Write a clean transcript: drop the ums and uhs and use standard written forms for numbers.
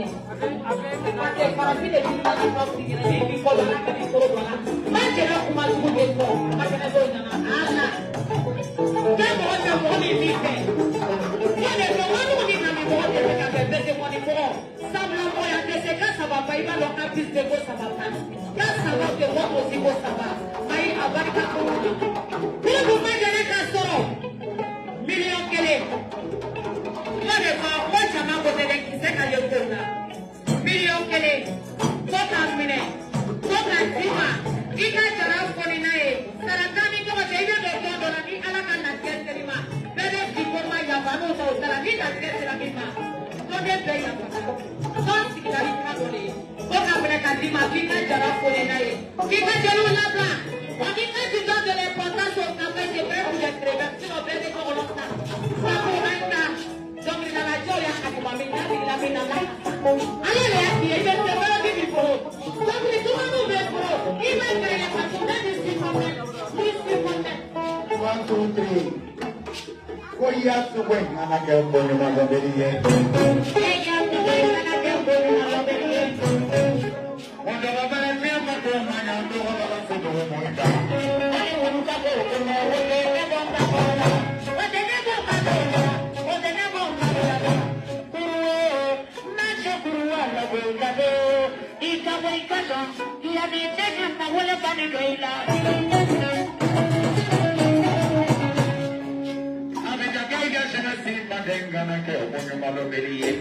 Mania. Ate para file di na na di na di ko na ka di ko na. Manjera kuma su ge ko. Makana do na ana. Ke mo na mo ni mi ke. Wale ko wanu ni na mi mo de ka be se mo ni ko. Samla mo ya de se ka sababa iba lo ka bis de ko sababa. Ya sababa ke mo ko si ko sababa. Mai abarika ko. Ko mo manjera ka soro. Million kele. Wale ko ko chama ko de ki se ka yo ko na. Million kele. Kota mine. Kota sima. Ika jara ko ni na e. Saratani ko ba de do do na ni ala ka na ke se ni ma. Bebe ki ko ma ya ba no so sara ni ta ke se la ki ma. Ko de be ya ba. So si la ni ma ko le. Ko ka mine ka di ma ika jara ko ni na e. Ika jara la bla. Ika ti do de l'importance au travail de faire pour les préventions au bébé ko lo ta. Sa ko na ta. Donc la radio ya ka ko ma mi na la mi na la. Ale le ya ki e be se ba bi bi ko. Donc ni tu ma no be ko. Iba ka ya ka ko na di si ko na. Ni si ko na. 1, 2, 3. Koya su wen ana ke mboni ma lo beri ye. Ella se ve ana ke mboni ma lo beri ye. Wanda ba ba me ma ko ma na do ba ba su do mo ita. Ale wonu ka ko ko na wo le ke bon ka ko na. Wo de ne bo ka ko na. Wo de ne bo ka ko na. Na che kuru ala bo ka do. Ika bo ika so. Ya ni te na wo le ba ni do ila. Ame ja ga ga se na si ma denga na ke mboni ma lo beri ye.